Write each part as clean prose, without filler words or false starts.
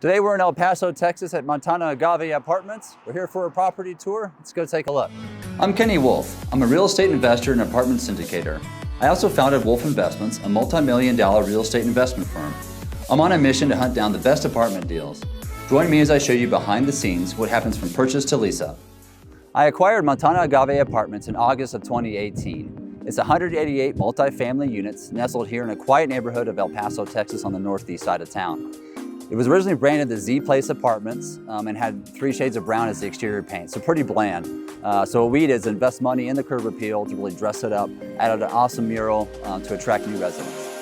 Today we're in El Paso, Texas at Montana Agave Apartments. We're here for a property tour. Let's go take a look. I'm Kenny Wolfe. I'm a real estate investor and apartment syndicator. I also founded Wolfe Investments, a multi-million-dollar real estate investment firm. I'm on a mission to hunt down the best apartment deals. Join me as I show you behind the scenes what happens from purchase to lease up. I acquired Montana Agave Apartments in August of 2018. It's 188 multifamily units nestled here in a quiet neighborhood of El Paso, Texas on the northeast side of town. It was originally branded the Z Place Apartments and had 3 shades of brown as the exterior paint, so pretty bland. So what we did is invest money in the curb appeal to really dress it up, added an awesome mural to attract new residents.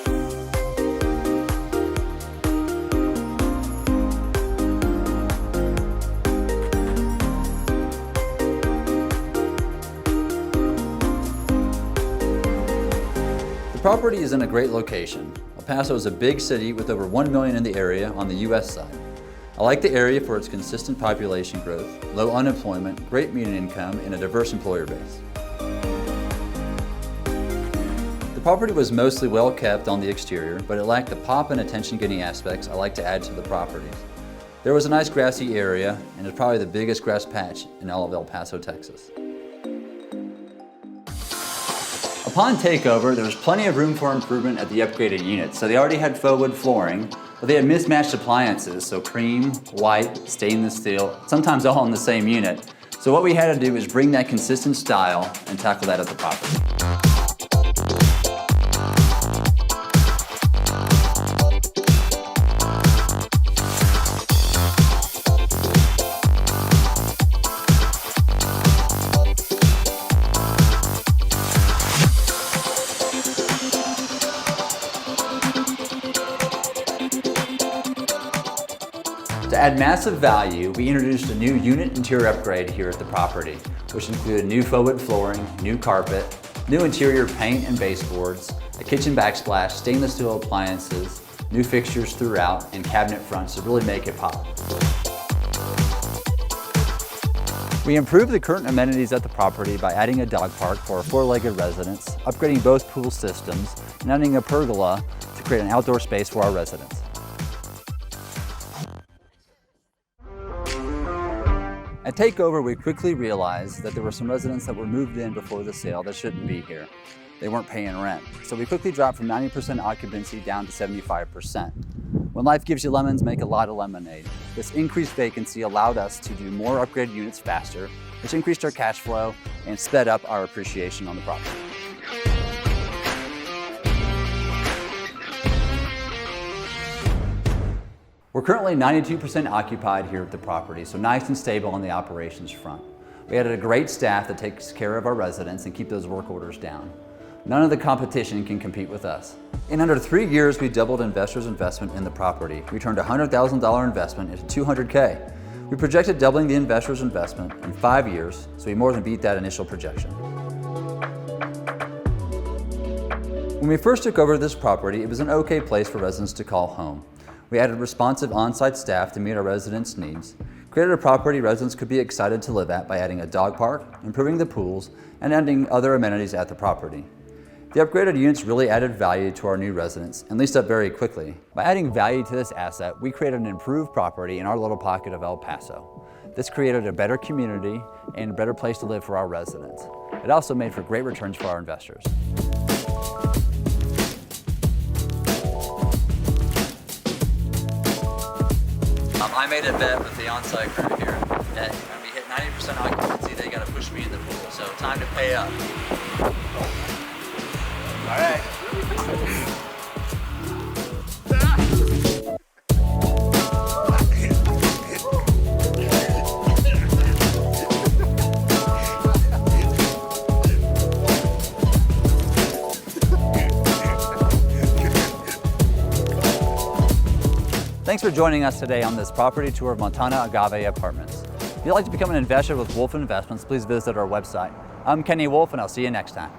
The property is in a great location. El Paso is a big city with over 1 million in the area on the U.S. side. I like the area for its consistent population growth, low unemployment, great median income, and a diverse employer base. The property was mostly well kept on the exterior, but it lacked the pop and attention-getting aspects I like to add to the properties. There was a nice grassy area, and it's probably the biggest grass patch in all of El Paso, Texas. Upon takeover, there was plenty of room for improvement at the upgraded units. So they already had faux wood flooring, but they had mismatched appliances, so cream, white, stainless steel, sometimes all in the same unit. So what we had to do is bring that consistent style and tackle that at the property. To add massive value, we introduced a new unit interior upgrade here at the property, which included new faux wood flooring, new carpet, new interior paint and baseboards, a kitchen backsplash, stainless steel appliances, new fixtures throughout, and cabinet fronts to really make it pop. We improved the current amenities at the property by adding a dog park for our 4-legged residents, upgrading both pool systems, and adding a pergola to create an outdoor space for our residents. At takeover, we quickly realized that there were some residents that were moved in before the sale that shouldn't be here. They weren't paying rent. So we quickly dropped from 90% occupancy down to 75%. When life gives you lemons, make a lot of lemonade. This increased vacancy allowed us to do more upgraded units faster, which increased our cash flow and sped up our appreciation on the property. We're currently 92% occupied here at the property, so nice and stable on the operations front. We added a great staff that takes care of our residents and keep those work orders down. None of the competition can compete with us. In under 3 years, we doubled investors' investment in the property. We turned a $100,000 investment into $200K. We projected doubling the investors' investment in 5 years, so we more than beat that initial projection. When we first took over this property, it was an okay place for residents to call home. We added responsive on-site staff to meet our residents' needs, created a property residents could be excited to live at by adding a dog park, improving the pools, and adding other amenities at the property. The upgraded units really added value to our new residents and leased up very quickly. By adding value to this asset, we created an improved property in our little pocket of El Paso. This created a better community and a better place to live for our residents. It also made for great returns for our investors. I made a bet with the on-site crew here that when we hit 90% occupancy, they got to push me in the pool. So time to pay up. All right. Thanks for joining us today on this property tour of Montana Agave Apartments. If you'd like to become an investor with Wolfe Investments, please visit our website. I'm Kenny Wolfe, and I'll see you next time.